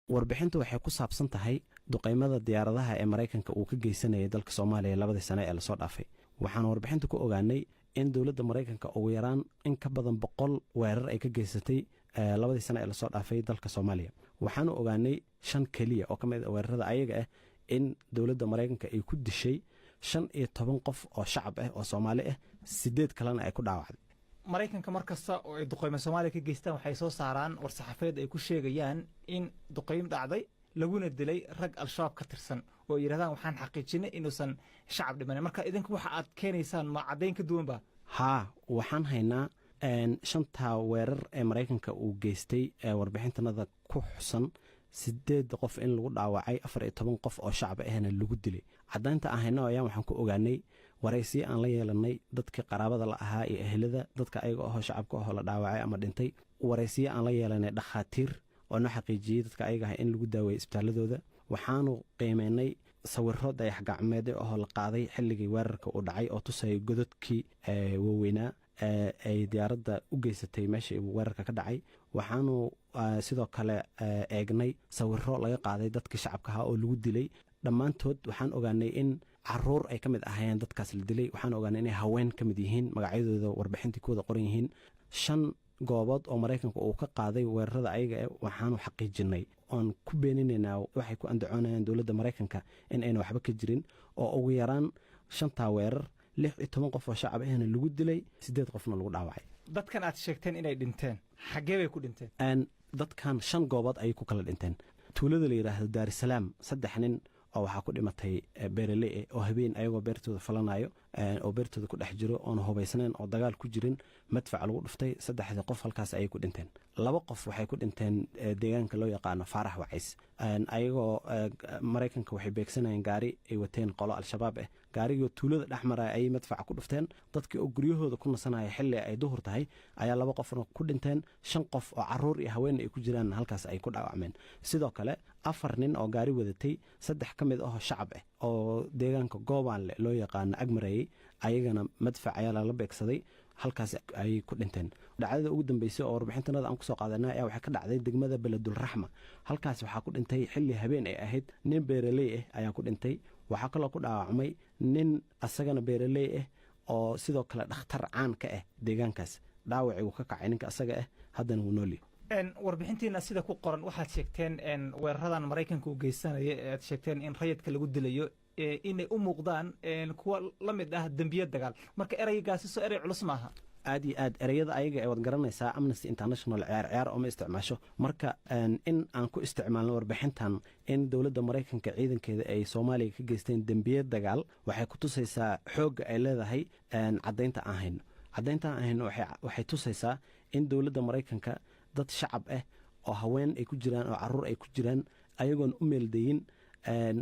warbixintu waxay ku saabsan tahay duqeymada diyaaradaha ee Mareykanka uu ka geysanayay dalka Soomaaliya labadii sano ee la soo dhaafay. waxaan warbixintu ku ogaanay in dawladda Mareykanka ugu yaraan in ka badan 100 weerar ay ka geysatay labadii sano ee la soo dhaafay dalka Soomaaliya. waxaan ogaanay 5 kaliya oo kamid ah weerarada ayaga ah in dawladda Mareykanka ay ku dishay 15 qof oo shacab ah oo Soomaali ah, 8 kalena ay ku dhaawacday. Mareykanka markasta oo ay duqeymo Soomaaliya ka geystaan waxay soo saaraan war saxaafeed ay ku sheegayaan in duqeym dhacday laguna dilay rag al-shabaab ka tirsan oo yiraahdaan waxaan xaqiijinay inuusan shacab dhiman. marka idinku waxa aad keenaysaan ma cadeyn ka duwan ba? waxaan haynaa 5 weerar ee Mareykanka uu geystay warbixintanada ku xusan 8 qof in lagu dhaawacay, 14 qof oo shacab ahna lagu dilay. cadaynta aan hayno ayaan waxaan ku ogaanay waraysi aan la yeelanay dadka qaraabada la ahaa iyo ehelada dadka ayaga oo shacabka oo la dhaawacay ama dhintay. waraysi aan la yeelanay dhakhaatiir oo na xaqiijiyay dadka ayaga in lagu daaweeyay isbitaaladooda. waxaanu qiimeynay sawirro dayax gacmeed oo la qaaday xilligii weerarka uu dhacay oo tusay godadkii waaweynaa ay diyaaradda u geysatay meeshii weerarka ka dhacay. waxaanu sidoo kale eegnay sawirro laga qaaday dadkii shacabka ahaa oo lagu dilay. dhammaantood waxaan ogaanay in caruur ay ka mid ahaayeen dadkaas la dilay. waxaan ogaanay inay haween ka mid yihiin, magacyadooda warbixintii ku wada qoran yihiin. 5 goobood oo Mareykanka uu ka qaaday weerarada ayaga waxaanu xaqiijinay oon ku beeninaynaa waxay ku andacoonayaan dawladda Mareykanka in ayna waxba ka jirin, oo ugu yaraan 5 weerar 16 qof oo shacab ahna lagu dilay, 8 qofna lagu dhaawacay. dadkan aad sheegteen inay dhinteen xagee bay ku dhinteen? dadkan 5 goobood ay ku kala dhinteen. tuulada la yiraahdo Dar es Salaam 3 nin oo waxa ku dhimatay beeraley oo habeen ayagoo beertooda falanayo oo beertooda ku dhex jiro oo hubaysneen oo dagaal ku jirin madfac lagu dhuftay. 3 qof halkaas ay ku dhinteen. 2 qof waxay ku dhinteen deegaanka loo yaqaan Faarax Wacays. ayagoo Mareykanka waxay beegsanayeen gaari ay wateen qolo al-shabaab ah. gaarigii tuulada dhaxmaray ay madfac ku dhufteen. dadkii oo guryahooda ku nasanaya xilli ay duhur tahay ayaa 2 qofna ku dhinteen. 5 qof oo caruur iyo haween ay ku jiraan halkaas ay ku dhaawacmeen. sidoo kale 4 nin oo gaari wadatay, 3 kamid ah shacab ah oo deegaanka Goobaanle loo yaqaan Agmaray ayagana madfac ayaa la beegsaday, halkaas ay ku dhinteen. dhacdada ugu dambeysay oo warbixintanada aan ku soo qaadanay ayaa waxa ka dhacday degmada Beledul Raxma. halkaas waxa ku dhintay xilli habeen ay ahayd nin beeraley ah ayaa ku dhintay. waxa kale oo ku dhaawacmay nin asagana beeraley ah oo sidoo kale dhakhtar caan ka ah deegaankaas. dhaawacii uu ka kacay ninka asaga ah haddana wuu nool yahay. warbixintiina sida ku qoran waxaad sheegteen weeraradan Mareykanka uu geysanaya aad sheegteen in rayidka lagu dilayo inay u muuqdaan kuwa la mid ah dambiye dagaal. marka eraygaasi soo eray culus maaha? aad iyo aad erayada ayaga ee wad garanaysaa Amnesty International ciyaar oo ma isticmaasho. marka in aan ku isticmaalno warbixintan in dawladda Mareykanka ciidankeeda ay Soomaaliya ka geysteen dambiye dagaal waxay ku tusaysaa xoog ay leedahay cadaynta aan hayno. cadaynta aan hayno waxay tusaysaa in dawladda Mareykanka dad shacab ah oo haween ay ku jiraan oo caruur ay ku jiraan ayagoon u meeldayin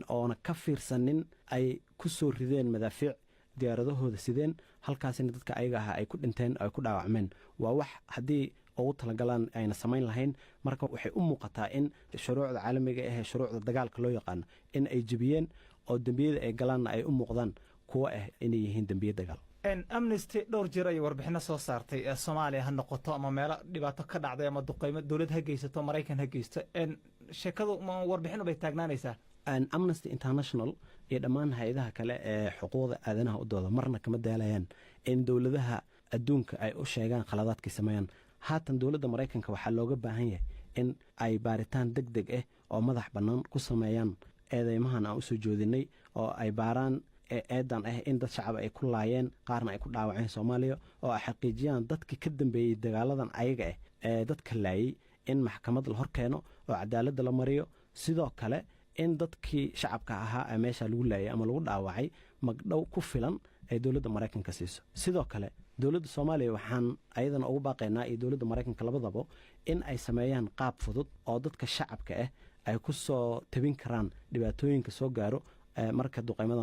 oona ka fiirsanin ay ku soo rideen madaafiic diyaaradahooda sideen, halkaasina dadka ayaga ah ay ku dhinteen ay ku dhaawacmeen. waa wax haddii ugu talagalaan ayna samayn lahayn. marka waxay u muuqataa in shuruucda caalamiga ah ee shuruucda dagaalka loo yaqaan in ay jebiyeen oo dambiyada ay galaanna ay u muuqdaan kuwa ah inay yihiin dambiye dagaal. Amnesty dhowr jeer ay warbixino soo saartay Soomaaliya ha noqoto ama meelo dhibaato ka dhacday ama duqeymo dawlad ha geysato Mareykan ha geysto sheekadu warbixino bay taagnaanaysaa. Amnesty International iyo dhammaan hay'adaha kale ee xuquuqda aadanaha u dooda marna kama daalayaan in dawladaha adduunka ay u sheegaan khaladaadkii sameeyaan. haatan dawladda Mareykanka waxaa looga baahan yahay in ay baaritaan degdeg ah oo madax bannaan ku sameeyaan eedeymahan aan u soo joodinay oo ay baaraan eedan ah in dad shacab ay ku laayeen qaarna ay ku dhaawaceen Soomaaliya oo ay xaqiijiyaan dadkii ka dambeeyay dagaaladan ayaga ah ee dadka laayay in maxkamad la hor keeno oo cadaalad la mariyo. sidoo kale in dadkii shacabka ahaa ee meesha lagu laayay ama lagu dhaawacay magdhow ku filan ay dawladda Mareykanka siiso. sidoo kale dawladda Soomaaliya waxaan ayadana ugu baaqaynaa iyo dawladda Mareykanka labadaba in ay sameeyaan qaab fudud oo dadka shacabka ah ay ku soo tabin karaan dhibaatooyinka soo gaaro marka duqeymada